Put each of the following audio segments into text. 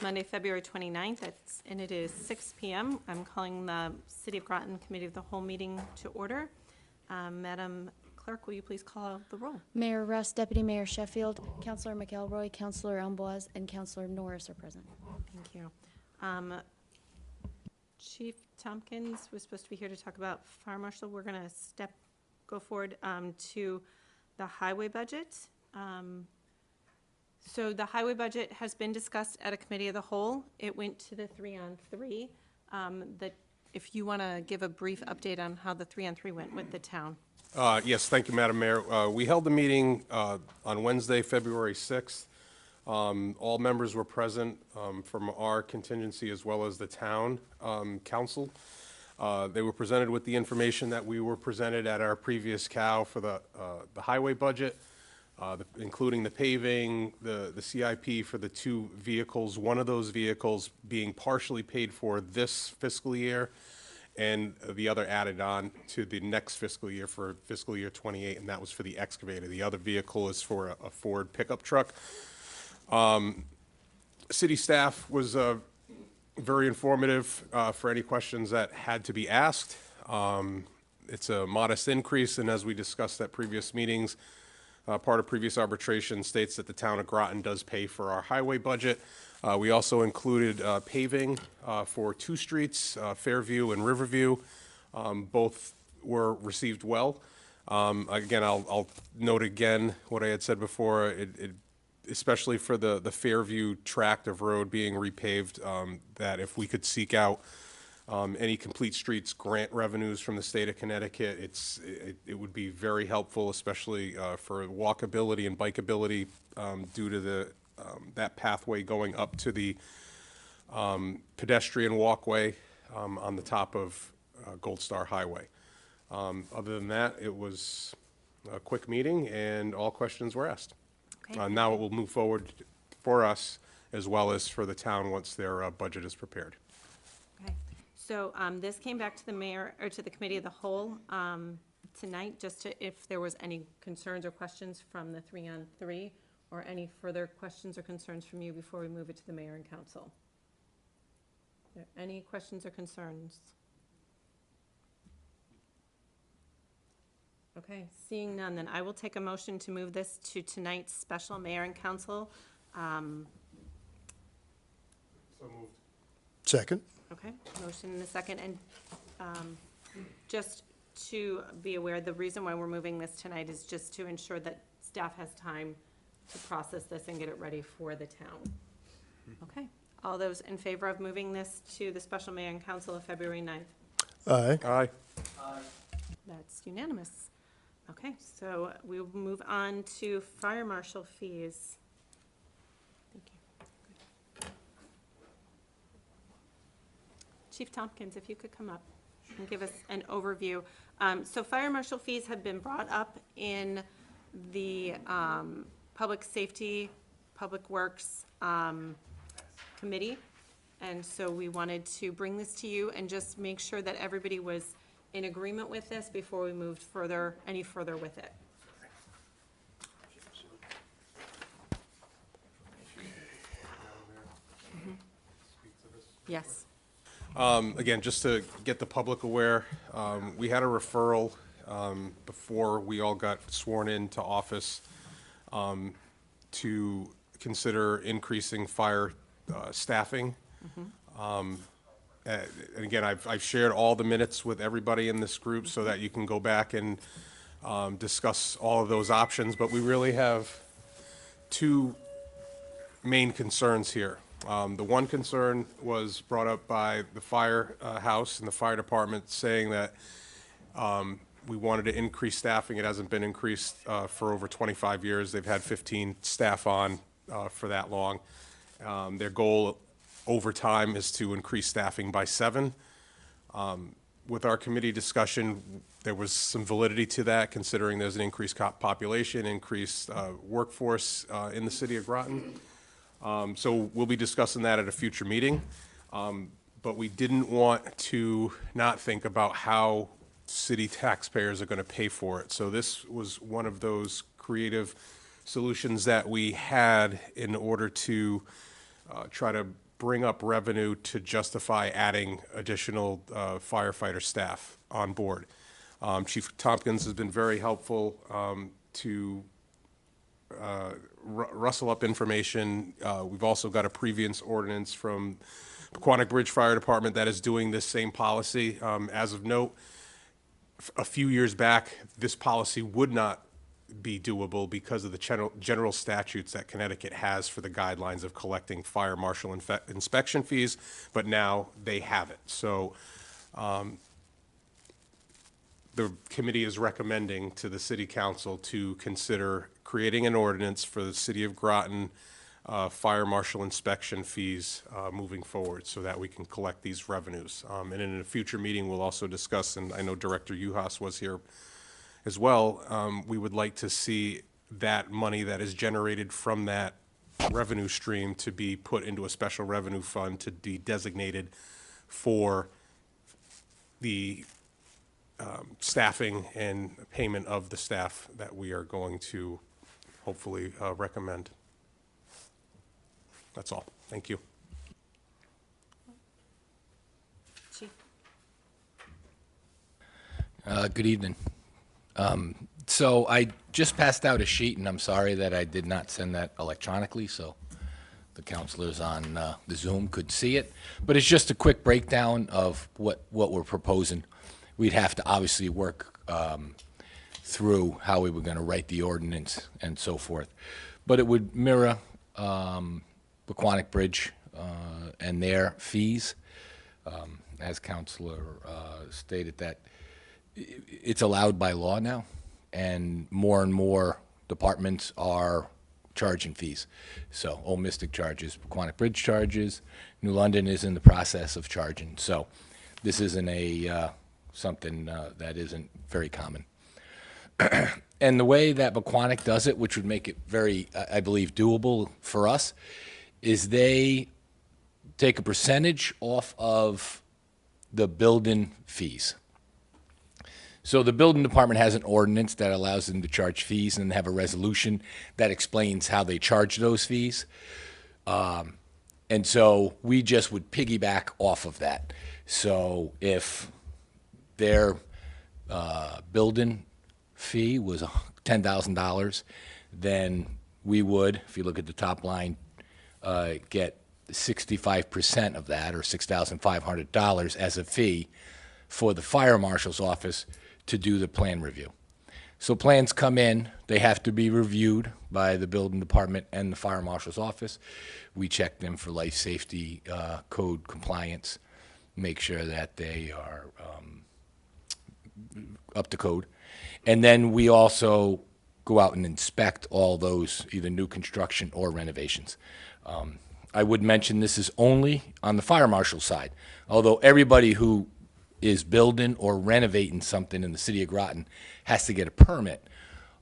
Monday, February 29th, and it is 6 p.m. I'm calling the City of Groton Committee of the Whole meeting to order. Madam Clerk, will you please call the roll? Mayor Russ, Deputy Mayor Sheffield, Councilor McElroy, Councilor Amboise, and Councilor Norris are present. Thank you. Chief Tompkins was supposed to be here to talk about Fire Marshal. We're going to go forward to the highway budget. So the highway budget has been discussed at a committee of the whole. It went to the 3-on-3. If you want to give a brief update on how the 3-on-3 went with the town. Yes, thank you, Madam Mayor. We held the meeting on Wednesday, February 6th. All members were present from our contingency as well as the town council. They were presented with the information that we were presented at our previous COW for the highway budget, including the paving, the CIP for the 2 vehicles, one of those vehicles being partially paid for this fiscal year, and the other added on to the next fiscal year for fiscal year 28, and that was for the excavator. The other vehicle is for a Ford pickup truck. City staff was very informative for any questions that had to be asked. It's a modest increase, and as we discussed at previous meetings, part of previous arbitration states that the town of Groton does pay for our highway budget. We also included paving for 2 streets, Fairview and Riverview. Both were received well. Again, I'll note again what I had said before, especially for the Fairview tract of road being repaved, that if we could seek out any complete streets grant revenues from the state of Connecticut, it would be very helpful, especially for walkability and bikeability due to that pathway going up to the pedestrian walkway on the top of Gold Star Highway. Other than that, it was a quick meeting and all questions were asked. Okay. Now it will move forward for us as well as for the town once their budget is prepared. Okay. So this came back to the mayor, or to the committee of the whole tonight, just to, if there was any concerns or questions from the 3-on-3, or any further questions or concerns from you before we move it to the mayor and council. Are there any questions or concerns? Okay, seeing none, then I will take a motion to move this to tonight's special mayor and council. So moved. Second. Okay, motion and a second, and just to be aware, the reason why we're moving this tonight is just to ensure that staff has time to process this and get it ready for the town. Okay, all those in favor of moving this to the special mayor and council of February 9th? Aye. Aye. That's unanimous. Okay, so we will move on to fire marshal fees. Thank you. Chief Tompkins, if you could come up and give us an overview. So fire marshal fees have been brought up in the Public Safety, Public Works Committee. And so we wanted to bring this to you and just make sure that everybody was in agreement with this before we moved any further with it. Mm-hmm. Yes. Again, just to get the public aware, we had a referral before we all got sworn into office to consider increasing fire staffing. Mm-hmm. And again, I've shared all the minutes with everybody in this group so that you can go back and discuss all of those options. But we really have 2 main concerns here. The one concern was brought up by the firehouse and the fire department, saying that we wanted to increase staffing. It hasn't been increased for over 25 years. They've had 15 staff on for that long. Their goal over time is to increase staffing by 7. With our committee discussion, there was some validity to that, considering there's an increased population, increased workforce in the city of Groton. So we'll be discussing that at a future meeting. But we didn't want to not think about how city taxpayers are going to pay for it. So this was one of those creative solutions that we had in order to try to bring up revenue to justify adding additional firefighter staff on board. Chief Tompkins has been very helpful to rustle up information. We've also got a previous ordinance from Pequannock Bridge Fire Department that is doing this same policy. As of note, a few years back, this policy would not be doable because of the general statutes that Connecticut has for the guidelines of collecting fire marshal inspection fees, but now they have it. So the committee is recommending to the city council to consider creating an ordinance for the city of Groton fire marshal inspection fees moving forward so that we can collect these revenues. And in a future meeting, we'll also discuss, and I know Director Uhas was here as well, we would like to see that money that is generated from that revenue stream to be put into a special revenue fund to be designated for the staffing and payment of the staff that we are going to hopefully recommend. That's all. Thank you. Chief. Good evening. So I just passed out a sheet, and I'm sorry that I did not send that electronically, so the counselors on the Zoom could see it. But it's just a quick breakdown of what we're proposing. We'd have to obviously work through how we were going to write the ordinance and so forth. But it would mirror Pequannock Bridge and their fees. As Counselor stated, that it's allowed by law now, and more departments are charging fees. So Old Mystic charges, Pequannock Bridge charges, New London is in the process of charging. So this isn't a something that isn't very common. And the way that Pequannock does it, which would make it very, I believe, doable for us, is they take a percentage off of the building fees. So the building department has an ordinance that allows them to charge fees, and they have a resolution that explains how they charge those fees. And so we just would piggyback off of that. So if their building fee was $10,000, then we would, if you look at the top line, get 65% of that, or $6,500 as a fee for the fire marshal's office to do the plan review. So plans come in, they have to be reviewed by the building department and the fire marshal's office. We check them for life safety code compliance, make sure that they are up to code. And then we also go out and inspect all those, either new construction or renovations. I would mention this is only on the fire marshal side, although everybody who is building or renovating something in the city of Groton has to get a permit.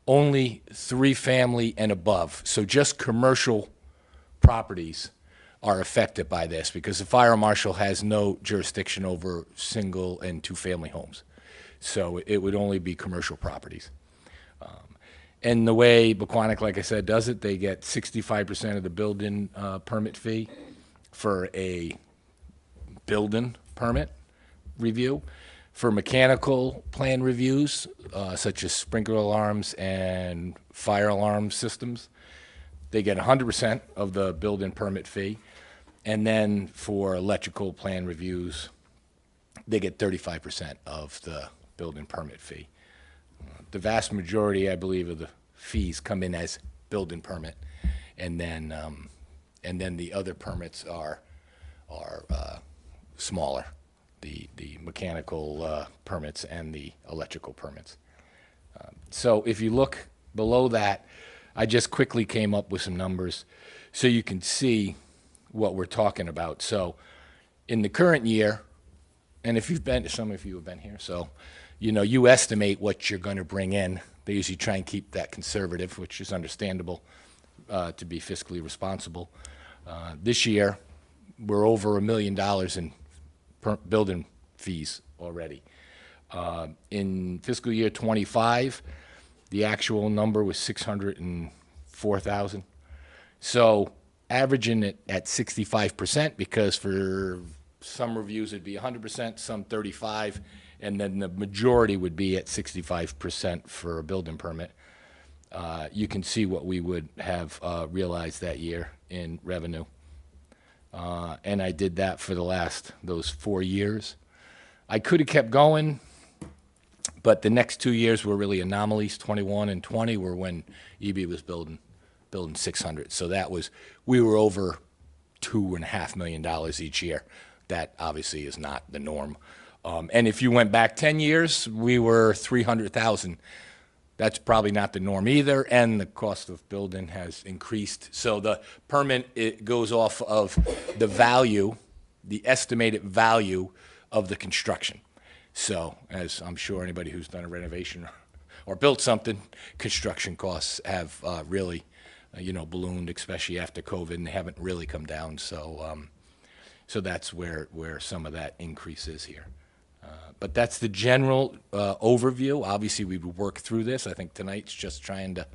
Only 3-family and above, so just commercial properties are affected by this, because the fire marshal has no jurisdiction over single and 2-family homes. So it would only be commercial properties. And the way Pequannock, like I said, does it, they get 65% of the building permit fee for a building permit review. For mechanical plan reviews, such as sprinkler alarms and fire alarm systems, they get 100% of the building permit fee. And then for electrical plan reviews, they get 35% of the building permit fee. The vast majority, I believe, of the fees come in as building permit, and then the other permits are smaller, the mechanical permits and the electrical permits. So if you look below that, I just quickly came up with some numbers so you can see what we're talking about. So in the current year, and if you've been, some of you have been here, so you know, you estimate what you're going to bring in. They usually try and keep that conservative, which is understandable, to be fiscally responsible. This year, we're over $1 million in building fees already. In fiscal year '25, the actual number was $604,000. So averaging it at 65% because for some reviews it'd be 100%, some 35, and then the majority would be at 65% for a building permit. You can see what we would have realized that year in revenue. And I did that for those 4 years. I could have kept going, but the next 2 years were really anomalies. 21 and 20 were when EB was building 600. So we were over $2.5 million each year. That obviously is not the norm. And if you went back 10 years, we were 300,000. That's probably not the norm either, and the cost of building has increased. So the permit, it goes off of the value, the estimated value of the construction. So, as I'm sure anybody who's done a renovation or built something, construction costs have really, ballooned, especially after COVID, and they haven't really come down. So, so that's where some of that increase is here. But that's the general overview. Obviously, we would work through this. I think tonight's just trying to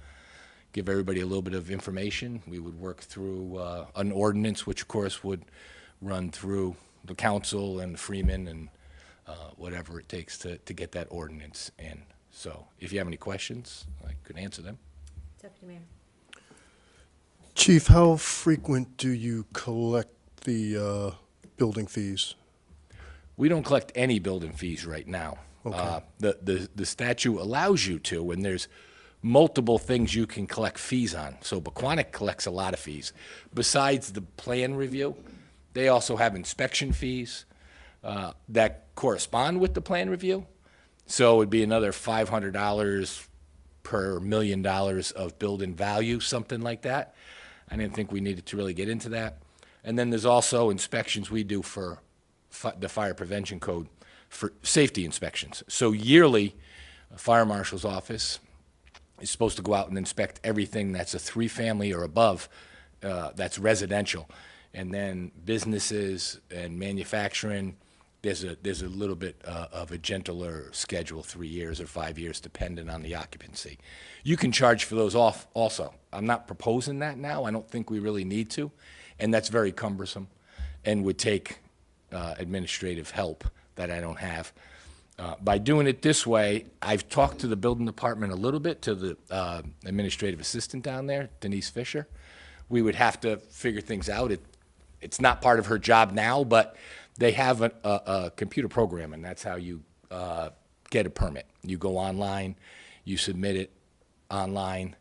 give everybody a little bit of information. We would work through an ordinance, which of course would run through the council and Freeman and whatever it takes to get that ordinance in. So if you have any questions, I could answer them. Deputy Mayor. Chief, how frequent do you collect the building fees? We don't collect any building fees right now. Okay. The statute allows you to, and there's multiple things you can collect fees on. So Bequonic collects a lot of fees. Besides the plan review, they also have inspection fees that correspond with the plan review. So it would be another $500 per $1 million of building value, something like that. I didn't think we needed to really get into that. And then there's also inspections we do for the fire prevention code for safety inspections. So yearly, a fire marshal's office is supposed to go out and inspect everything that's a 3-family or above that's residential. And then businesses and manufacturing, there's a little bit of a gentler schedule, 3 years or 5 years, depending on the occupancy. You can charge for those off also. I'm not proposing that now. I don't think we really need to. And that's very cumbersome and would take administrative help that I don't have. By doing it this way, I've talked to the building department a little bit, to the administrative assistant down there, Denise Fisher. We would have to figure things out. It's not part of her job now, but they have a computer program, and that's how you get a permit. You go online, you submit it online,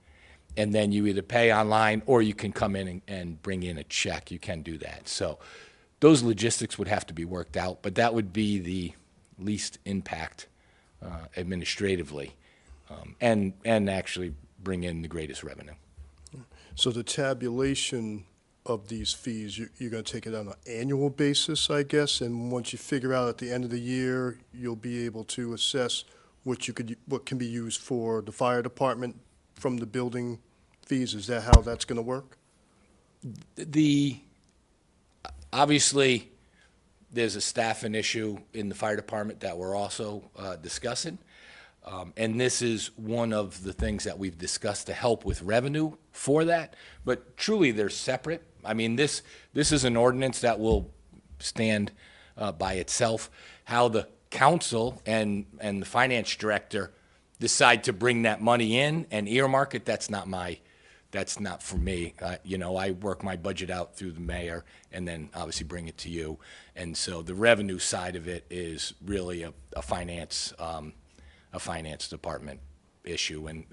and then you either pay online or you can come in and bring in a check. You can do that. So those logistics would have to be worked out, but that would be the least impact administratively and actually bring in the greatest revenue. So the tabulation of these fees, you're going to take it on an annual basis, I guess, and once you figure out at the end of the year, you'll be able to assess what can be used for the fire department from the building fees. Is that how that's going to work? Obviously, there's a staffing issue in the fire department that we're also discussing. And this is one of the things that we've discussed to help with revenue for that. But truly, they're separate. I mean, this is an ordinance that will stand by itself. How the council and the finance director decide to bring that money in and earmark it, that's not for me. I work my budget out through the mayor and then obviously bring it to you. And so the revenue side of it is really a finance department issue, and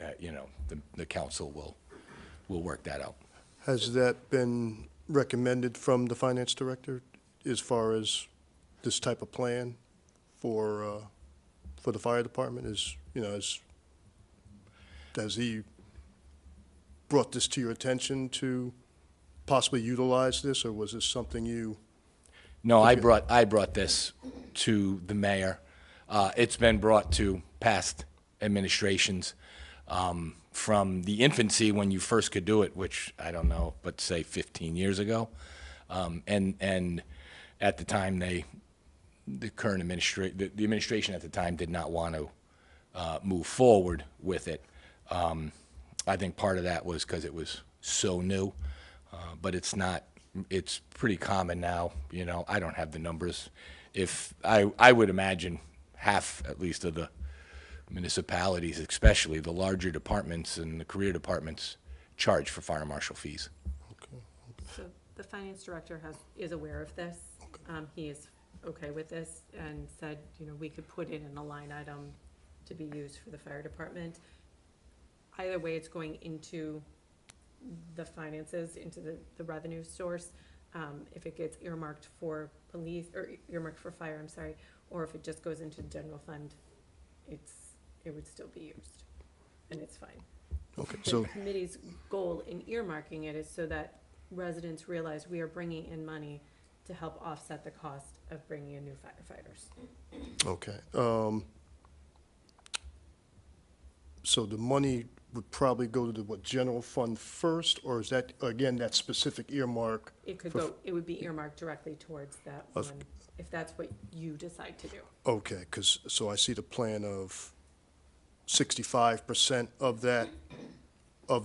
the council will work that out. Has that been recommended from the finance director as far as this type of plan for the fire department? Has he brought this to your attention to possibly utilize this, or was this something you? No, I brought this to the mayor. It's been brought to past administrations from the infancy when you first could do it, which I don't know, but say 15 years ago. And at the time, the administration at the time did not want to move forward with it. I think part of that was because it was so new. but it's not, it's pretty common now, you know, I don't have the numbers. If, I would imagine half, at least, of the municipalities, especially the larger departments and the career departments, charge for fire marshal fees. So the finance director is aware of this. He is okay with this and said, you know, we could put it in a line item to be used for the fire department. Either way, it's going into the finances, into the revenue source. If it gets earmarked for police, or earmarked for fire, I'm sorry, or if it just goes into the general fund, it would still be used, and it's fine. Okay, The so, committee's goal in earmarking it is so that residents realize we are bringing in money to help offset the cost of bringing in new firefighters. okay. So the money would probably go to the, what, general fund first, or is that, again, that specific earmark? It could For- go, it would be earmarked directly towards that Of- one, if that's what you decide to do. Okay, because, so I see the plan of 65% of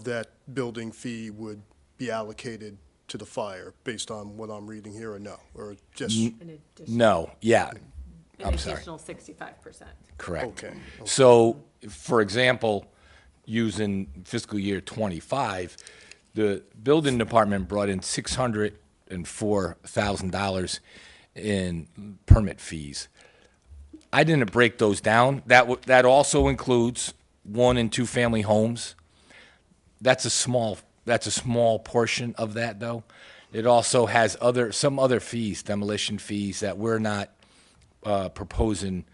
that building fee would be allocated to the fire, based on what I'm reading here, or no? Or just, An additional, No, yeah, an I'm sorry. additional 65%. correct. okay, So, for example, using fiscal year '25, the building department brought in $604,000 in permit fees. I didn't break those down. That also includes 1- and 2-family homes. That's a small portion of that, though. It also has some other fees, demolition fees, that we're not proposing,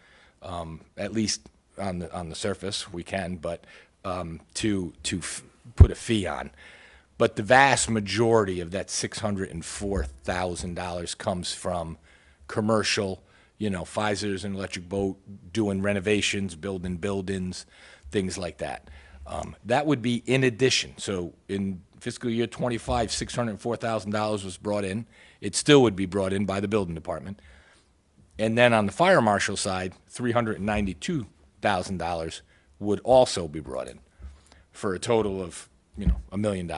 at least on the surface, we can, but to put a fee on. But the vast majority of that $604,000 comes from commercial, you know, Pfizer's and Electric Boat doing renovations, building buildings, things like that. That would be in addition. So in fiscal year '25, $604,000 was brought in. It still would be brought in by the building department. And then on the fire marshal side, $392,000 would also be brought in, for a total of, you know, $1 million.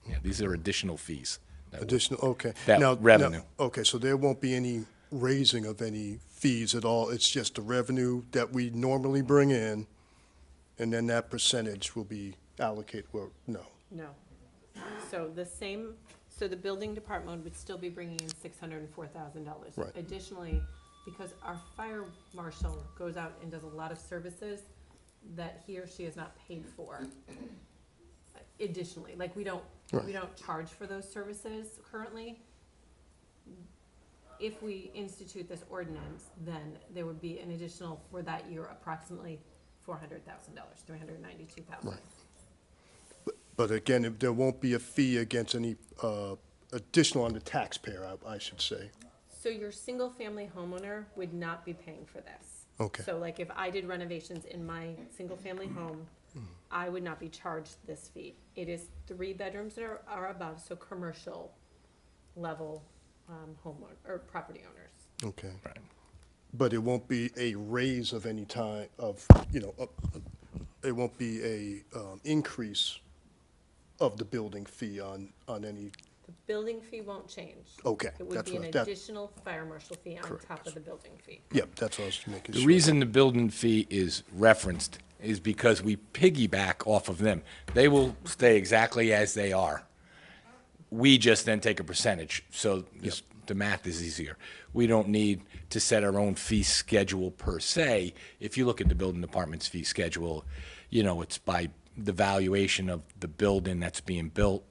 Yeah, these are additional fees. additional, okay. That Now- revenue. Okay, so there won't be any raising of any fees at all, it's just the revenue that we normally bring in, and then that percentage will be allocated, well, no. No. So the building department would still be bringing in $604,000. Right. Additionally, because our fire marshal goes out and does a lot of services that he or she is not paid for additionally, like we don't charge for those services currently. If we institute this ordinance, then there would be an additional, for that year, approximately $400,000, $392,000. Right. But again, there won't be a fee against any additional on the taxpayer, I should say. So your single-family homeowner would not be paying for this. Okay. So like if I did renovations in my single-family home, I would not be charged this fee. It is 3 bedrooms or above, so commercial level homeowner, or property owners. Okay. Right. But it won't be a raise of any time of, you know, it won't be a increase of the building fee on any, The building fee won't change. Okay, It would that's be an what- that- additional fire marshal fee on Correct. top of the building fee. yep, that's what I was making sure. The reason the building fee is referenced is because we piggyback off of them. They will stay exactly as they are. We just then take a percentage, so the math is easier. We don't need to set our own fee schedule per se. If you look at the building department's fee schedule, you know, it's by the valuation of the building that's being built,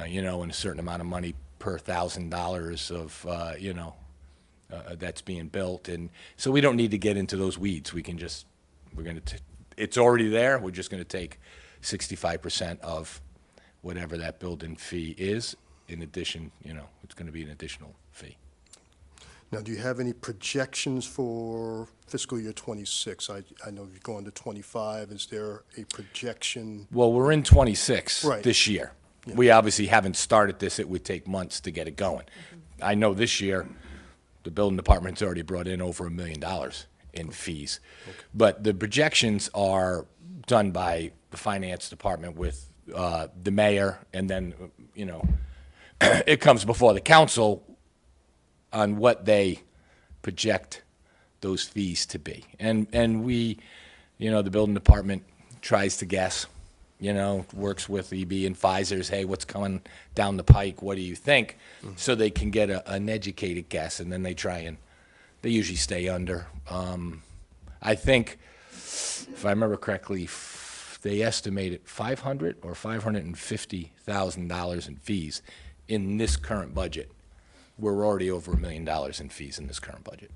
you know, and a certain amount of money per $1,000 of, you know, that's being built. And so we don't need to get into those weeds. We can just, it's already there. We're just going to take 65% of whatever that building fee is. In addition, you know, it's going to be an additional fee. Now, do you have any projections for fiscal year '26? I know you're going to '25. Is there a projection? Well, we're in '26 Right. this year. We obviously haven't started this. It would take months to get it going. I know this year, the building department's already brought in over $1 million in fees. But the projections are done by the finance department with the mayor, and then, it comes before the council on what they project those fees to be. And we, the building department tries to guess, works with EB and Pfizer's, hey, what's coming down the pike, what do you think? So they can get an educated guess, and then they they usually stay under. I think, if I remember correctly, they estimated $500,000 or $550,000 in fees in this current budget. We're already over $1 million in fees in this current budget.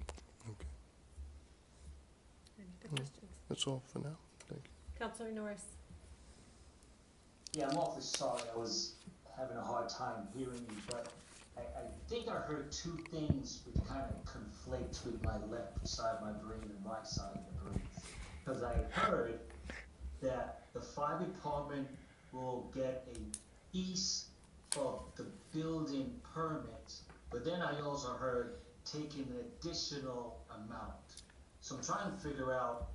That's all for now. Thank you. Counselor Norris? Yeah, I'm awfully sorry. I was having a hard time hearing you, but I think I heard two things which kind of conflict with my left side of my brain and right side of the brain. Because I heard that the fire department will get a piece of the building permit, but then I also heard taking an additional amount. So I'm trying to figure out,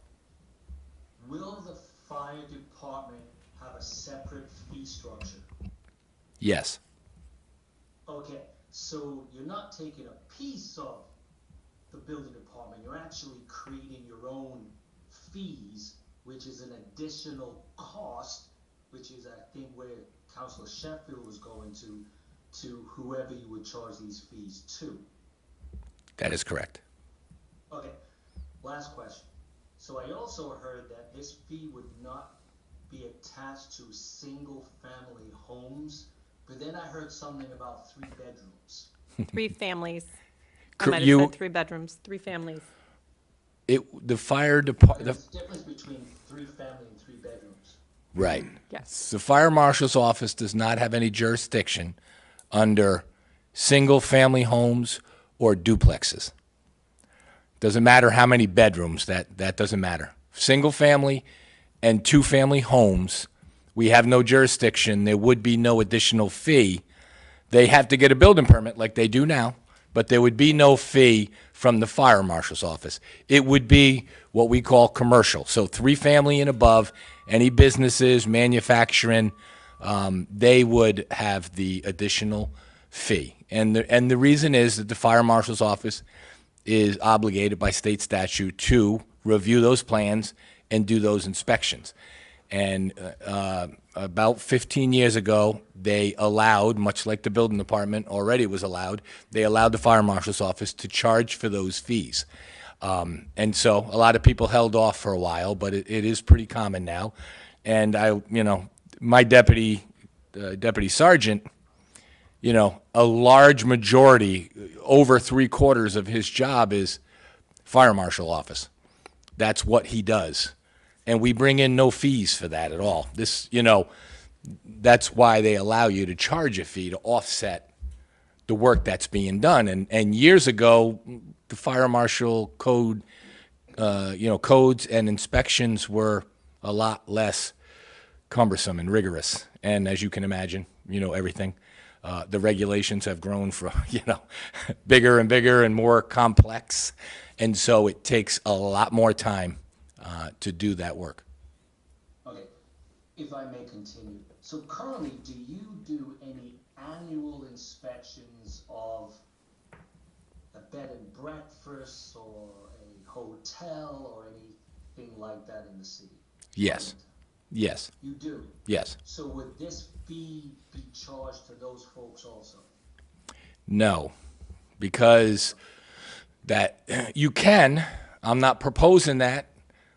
will the fire department have a separate fee structure? Yes. Okay, so you're not taking a piece of the building department, you're actually creating your own fees, which is an additional cost, which is, I think, where Councilor Sheffield was going to whoever you would charge these fees to. That is correct. Okay, last question. So I also heard that this fee would not be attached to single-family homes, but then I heard something about 3 bedrooms. 3 families. I Cor- might have you- said 3 bedrooms, 3 families. The fire department, There's a difference between 3 family and 3 bedrooms. right. Yes. The fire marshal's office does not have any jurisdiction under single-family homes or duplexes. Doesn't matter how many bedrooms, that doesn't matter. Single-family and 2-family homes, we have no jurisdiction. There would be no additional fee. They have to get a building permit like they do now, but there would be no fee from the fire marshal's office. It would be what we call commercial, so 3-family and above, any businesses, manufacturing, they would have the additional fee. And the reason is that the fire marshal's office is obligated by state statute to review those plans and do those inspections. And about 15 years ago, they allowed, much like the building department already was allowed, they allowed the fire marshal's office to charge for those fees. And so a lot of people held off for a while, but it is pretty common now. And my deputy sergeant, a large majority, over 3/4 of his job is fire marshal office. That's what he does. And we bring in no fees for that at all. That's why they allow you to charge a fee to offset the work that's being done. And years ago, the fire marshal code, codes and inspections were a lot less cumbersome and rigorous. And as you can imagine, everything. The regulations have grown from, bigger and bigger and more complex. And so it takes a lot more time to do that work. Okay, if I may continue. So currently, do you do any annual inspections of a bed and breakfast or a hotel or anything like that in the city? Yes. Yes. You do? Yes. So would this fee be charged to those folks also? No, because that you can. I'm not proposing that.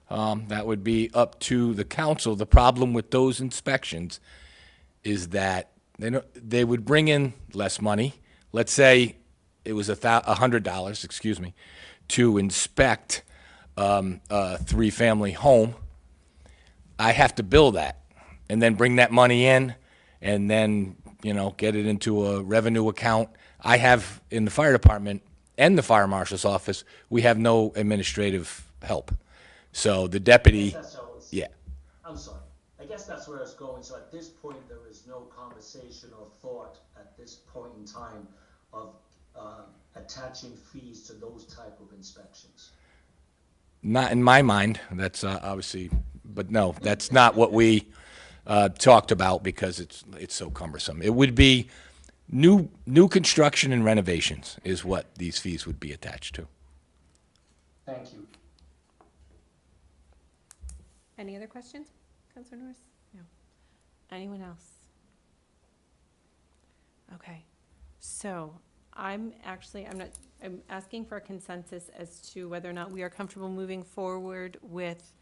That would be up to the council. The problem with those inspections is that they would bring in less money. Let's say it was $100, to inspect a 3-family home. I have to bill that and then bring that money in and then, get it into a revenue account. I have in the fire department and the fire marshal's office, we have no administrative help. So the deputy, That's how it's, yeah. I'm sorry. I guess that's where I was going. So at this point, there is no conversation or thought at this point in time of attaching fees to those type of inspections. Not in my mind. That's obviously but no, that's not what we talked about because it's so cumbersome. It would be new construction and renovations is what these fees would be attached to. Thank you. Any other questions, Counselor Norris? No. Anyone else? Okay, so I'm asking for a consensus as to whether or not we are comfortable moving forward with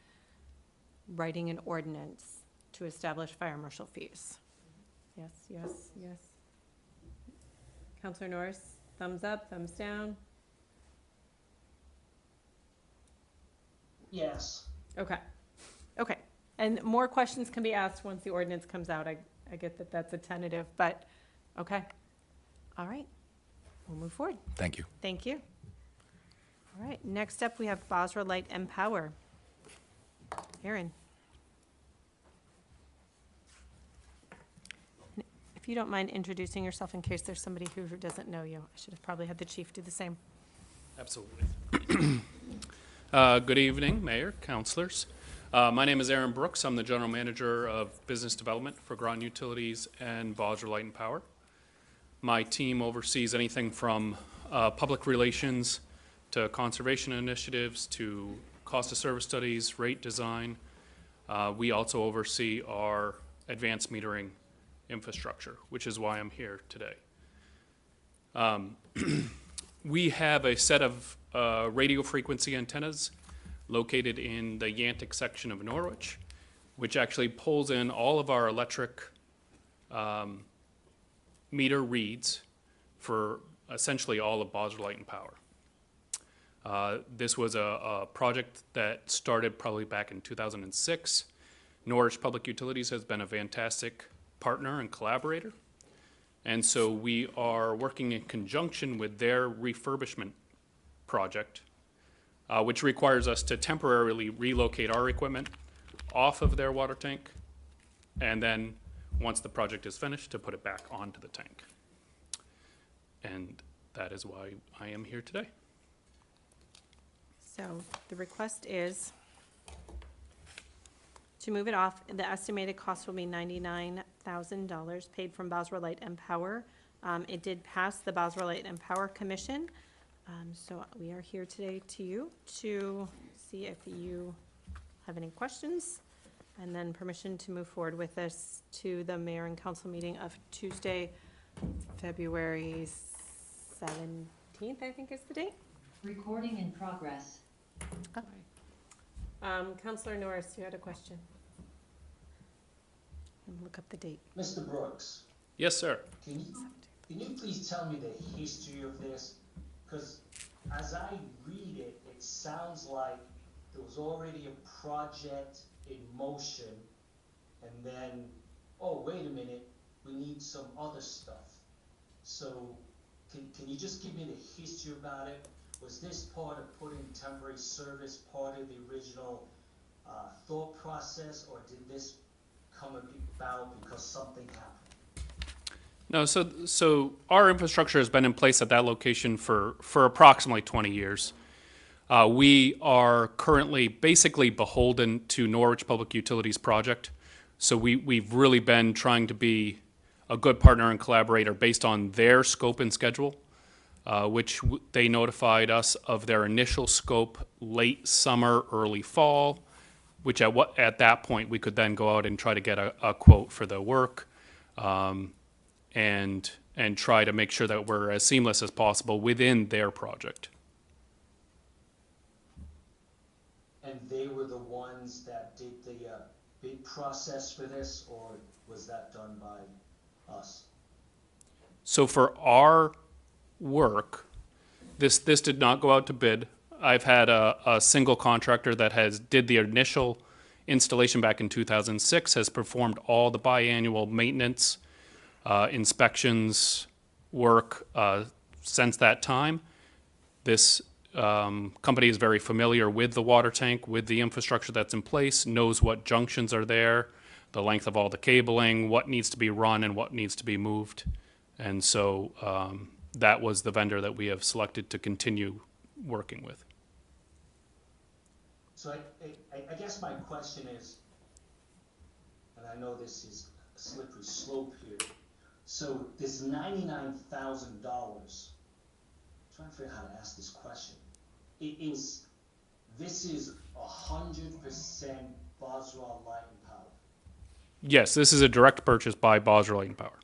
writing an ordinance to establish fire marshal fees. Yes, yes, yes. Counselor Norris, thumbs up, thumbs down? Yes. Okay, okay. And more questions can be asked once the ordinance comes out. I get that that's a tentative, but, okay. All right, we'll move forward. Thank you. Thank you. All right, next up, we have Bosra Light and Power. Aaron. If you don't mind introducing yourself in case there's somebody who doesn't know you. I should have probably had the chief do the same. Absolutely. Good evening, Mayor, councilors. My name is Aaron Brooks. I'm the General Manager of Business Development for Groton Utilities and Bosra Light and Power. My team oversees anything from public relations to conservation initiatives to cost of service studies, rate design. We also oversee our advanced metering infrastructure, which is why I'm here today. We have a set of radio frequency antennas located in the Yantic section of Norwich, which actually pulls in all of our electric meter reads for essentially all of Bosra Light and Power. This was a project that started probably back in 2006. Norwich Public Utilities has been a fantastic partner and collaborator. And so we are working in conjunction with their refurbishment project, which requires us to temporarily relocate our equipment off of their water tank, and then once the project is finished, to put it back onto the tank. And that is why I am here today. So the request is to move it off. The estimated cost will be $99,000 paid from Bosra Light and Power. It did pass the Bosra Light and Power Commission. So we are here today to see if you have any questions, and then permission to move forward with this to the mayor and council meeting of Tuesday, February 17th, I think is the date. Recording in progress. Councilor Norris, you had a question. Look up the date. Mr. Brooks, Yes, sir. can you please tell me the history of this? Because as I read it, it sounds like there was already a project in motion, and then, oh, wait a minute, we need some other stuff. So can you just give me the history about it? Was this part of putting temporary service part of the original thought process, or did this come about because something happened? No, so our infrastructure has been in place at that location for approximately 20 years. We are currently basically beholden to Norwich Public Utilities project. So we've really been trying to be a good partner and collaborator based on their scope and schedule, which they notified us of their initial scope late summer, early fall, which at that point we could then go out and try to get a quote for the work. And try to make sure that we're as seamless as possible within their project. And they were the ones that did the bid process for this, or was that done by us? So for our work, this did not go out to bid. I've had a single contractor that did the initial installation back in 2006, has performed all the biannual maintenance, inspections work since that time. This company is very familiar with the water tank, with the infrastructure that's in place, knows what junctions are there, the length of all the cabling, what needs to be run and what needs to be moved. And so that was the vendor that we have selected to continue working with. So I guess my question is, and I know this is a slippery slope here, so this $99,000, trying to figure out how to ask this question. This is 100% Boswell Light and Power. Yes, this is a direct purchase by Bosra Light and Power.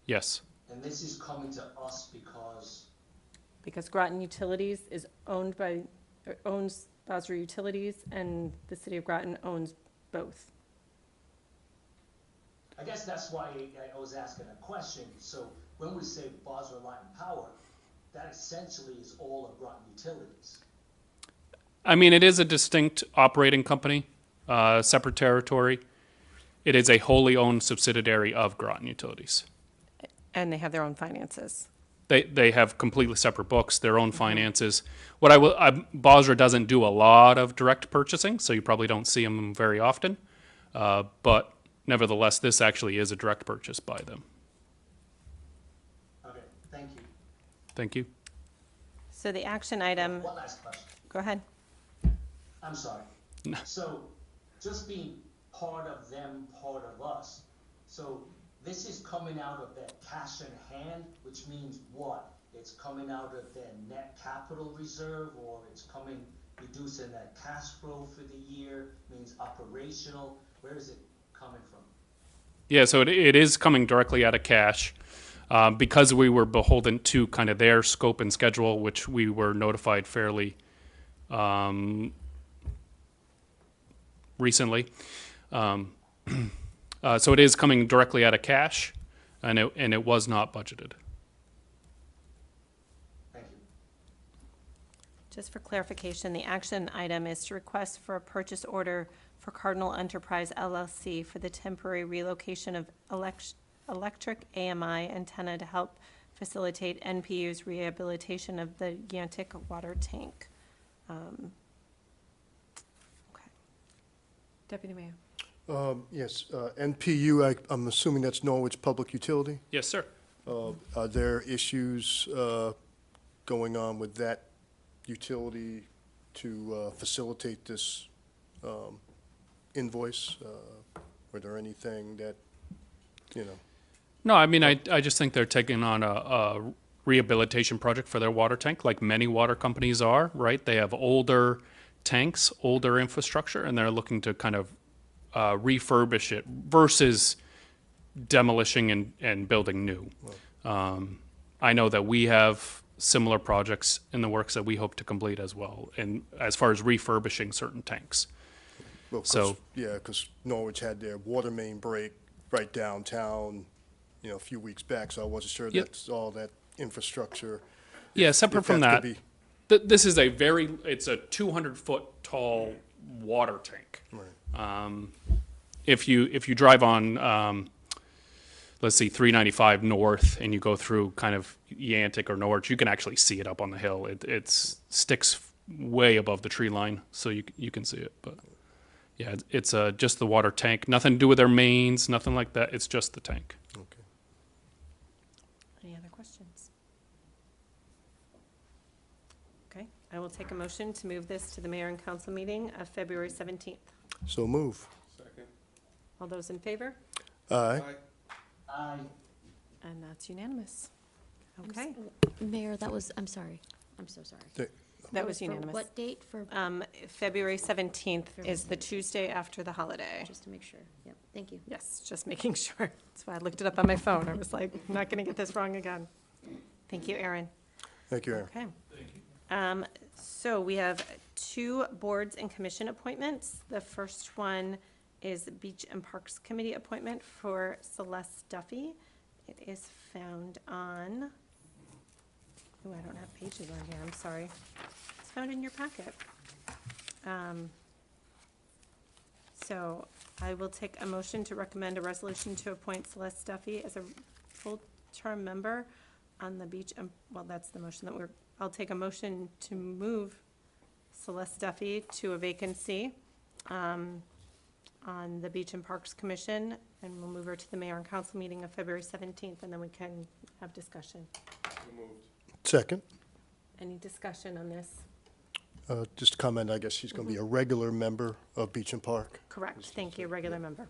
Yes. And this is coming to us Because Groton Utilities is owned by, or owns Bosra Utilities, and the city of Groton owns both. I guess that's why I was asking a question. So when we say Boswell Light and Power, that essentially is all of Groton Utilities. I mean, it is a distinct operating company, separate territory. It is a wholly owned subsidiary of Groton Utilities. And they have their own finances. They have completely separate books, their own finances. What Bosra doesn't do a lot of direct purchasing, so you probably don't see them very often. But nevertheless, this actually is a direct purchase by them. Okay, thank you. Thank you. So the action item, One last question. go ahead. I'm sorry. So just being part of them, part of us. So this is coming out of that cash in hand, which means what? It's coming out of their net capital reserve, or it's coming, reducing that cash flow for the year, means operational. Where is it coming from? Yeah, so it is coming directly out of cash. Because we were beholden to kind of their scope and schedule, which we were notified fairly recently. So it is coming directly out of cash, and it was not budgeted. Thank you. Just for clarification, the action item is to request for a purchase order for Cardinal Enterprise LLC for the temporary relocation of electric AMI antenna to help facilitate NPU's rehabilitation of the Yantic water tank. Okay. Deputy Mayor. Yes, NPU, I'm assuming that's Norwich Public Utility. Yes, sir. Are there issues going on with that utility to facilitate this invoice? Were there anything that, you know? No, I mean, I just think they're taking on a rehabilitation project for their water tank, like many water companies are, right? They have older tanks, older infrastructure, and they're looking to kind of refurbish it versus demolishing and building new. I know that we have similar projects in the works that we hope to complete as well, and as far as refurbishing certain tanks. Well, 'cause- So- Yeah, because Norwich had their water main break right downtown, you know, a few weeks back, so I wasn't sure Yep. that's all that infrastructure. Yeah, separate if from that that, could be- this is it's a 200-foot tall water tank. Right. If you drive on, let's see, 395 north, and you go through kind of Yantic or Norwich, you can actually see it up on the hill. It sticks way above the tree line, so you can see it. But yeah, it's just the water tank. Nothing to do with their mains, nothing like that. It's just the tank. Okay. Any other questions? Okay, I will take a motion to move this to the mayor and council meeting of February 17th. So move. All those in favor? Aye. Aye. And that's unanimous. Okay, Mayor, that was, I'm sorry. I'm so sorry. that was For unanimous. what date? For, February 17th is the Tuesday after the holiday. just to make sure. Yep, thank you. Yes, just making sure. That's why I looked it up on my phone. I was like, I'm not going to get this wrong again. Thank you, Aaron. Thank you, Aaron. Okay. So we have 2 boards and commission appointments. The first one is the Beach and Parks Committee appointment for Celeste Duffy. It is found on, oh, I don't have pages on here, I'm sorry. It's found in your packet. So I will take a motion to recommend a resolution to appoint Celeste Duffy as a full-term member on the beach, well, that's the motion that I'll take a motion to move Celeste Duffy to a vacancy on the Beach and Parks Commission, and we'll move her to the mayor and council meeting of February 17th, and then we can have discussion. Second. Any discussion on this? Just a comment, I guess she's going to be a regular member of Beach and Park. Correct, thank you, regular member.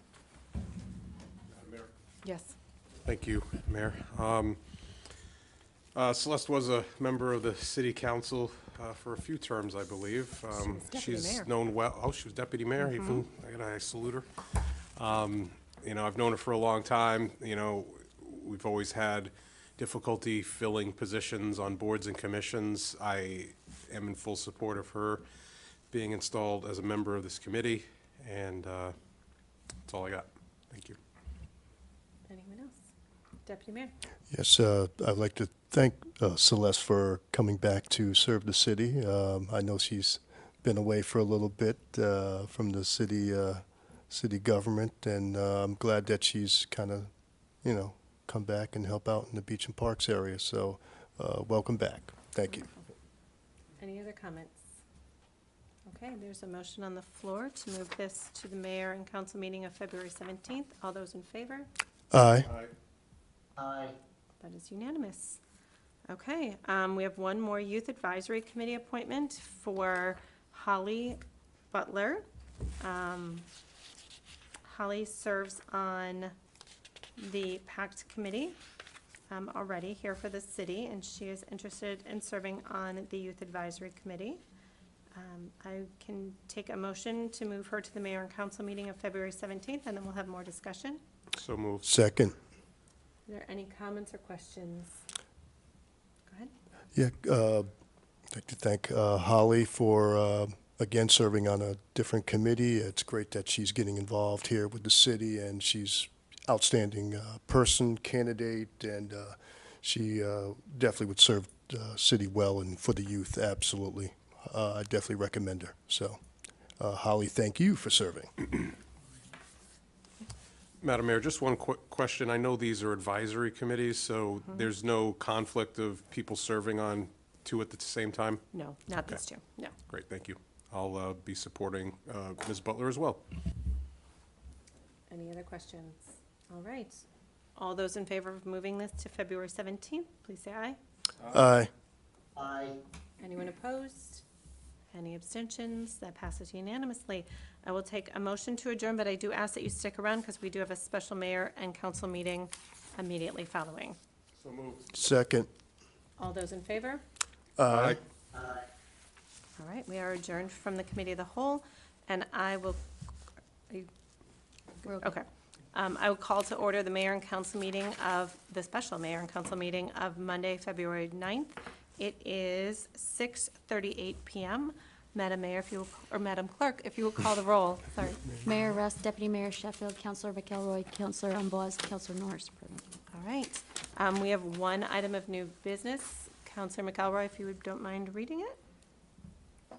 Yes. Thank you, Mayor. Celeste was a member of the city council for a few terms, I believe. She was deputy She's mayor. known well, oh, she was deputy mayor, even, I salute her. You know, I've known her for a long time, you know, we've always had difficulty filling positions on boards and commissions. I am in full support of her being installed as a member of this committee, and that's all I got. Thank you. Anyone else? Deputy Mayor? Yes, I'd like to thank Celeste for coming back to serve the city. I know she's been away for a little bit from the city government, and I'm glad that she's kind of, you know, come back and help out in the Beach and Parks area. So, welcome back. Thank you. Any other comments? Okay, there's a motion on the floor to move this to the mayor and council meeting of February 17th. All those in favor? Aye. Aye. That is unanimous. Okay, we have one more Youth Advisory Committee appointment for Holly Butler. Holly serves on the PACT Committee already here for the city, and she is interested in serving on the Youth Advisory Committee. I can take a motion to move her to the mayor and council meeting of February 17th, and then we'll have more discussion. So moved. Second. Are there any comments or questions? Go ahead. Yeah, I'd like to thank Holly for, again, serving on a different committee. It's great that she's getting involved here with the city, and she's outstanding person, candidate, and she definitely would serve the city well and for the youth, absolutely. I definitely recommend her. So, Holly, thank you for serving. Madam Mayor, just one quick question. I know these are advisory committees, so there's no conflict of people serving on two at the same time? No, not these two, no. Great, thank you. I'll be supporting Ms. Butler as well. Any other questions? All right. All those in favor of moving this to February 17th, please say aye. Aye. Aye. Anyone opposed? Any abstentions? That passes unanimously. I will take a motion to adjourn, but I do ask that you stick around because we do have a special mayor and council meeting immediately following. So moved. Second. All those in favor? Aye. Aye. All right, we are adjourned from the committee of the whole, and I will, okay. I will call to order the mayor and council meeting of, the special mayor and council meeting of Monday, February 9th. It is 6:38 PM. Madam Mayor, if you, or Madam Clerk, if you will call the roll, sorry. Mayor Rust, Deputy Mayor Sheffield, Councilor McElroy, Councilor Amboise, Councilor Norris present. All right, we have one item of new business. Councilor McElroy, if you don't mind reading it? So,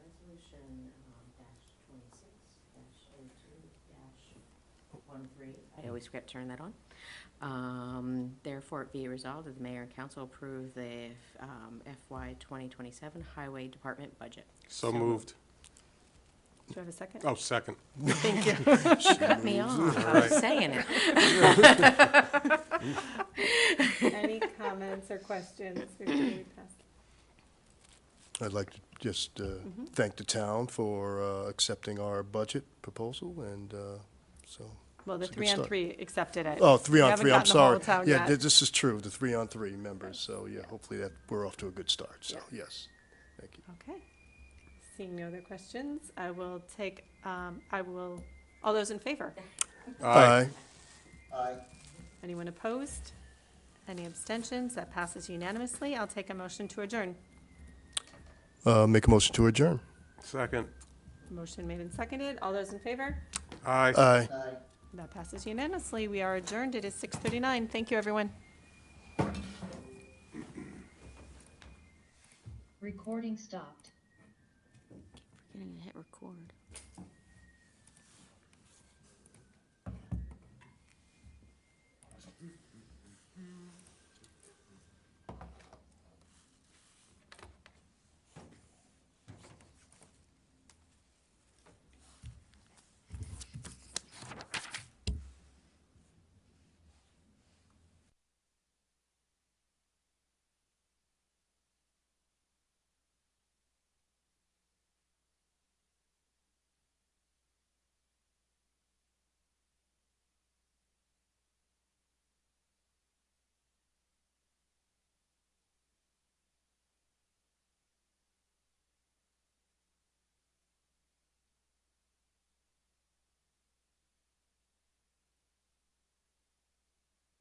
resolution -26-02-13. I always forget to turn that on. Therefore, it be resolved that the mayor and council approve the FY 2027 Highway Department budget. So moved. Do you have a second? Oh, second. Thank you. Cut me off. I was saying it. Any comments or questions before we pass? I'd like to just thank the town for accepting our budget proposal, and so. Well, the it's a good start. 3-on-3 accepted it. Oh, 3-on-3, We I'm haven't gotten the sorry. whole town Yeah, yet. this is true, the 3-on-3 members, so yeah, hopefully that, we're off to a good start, so, yes. Thank you. Okay. Seeing no other questions, I will take, all those in favor? Aye. Aye. Anyone opposed? Any abstentions? That passes unanimously. I'll take a motion to adjourn. Make a motion to adjourn. Second. Motion made and seconded. All those in favor? Aye. Aye. Aye. That passes unanimously. We are adjourned. It is 6:39. Thank you, everyone. Recording stopped. Forgetting to hit record.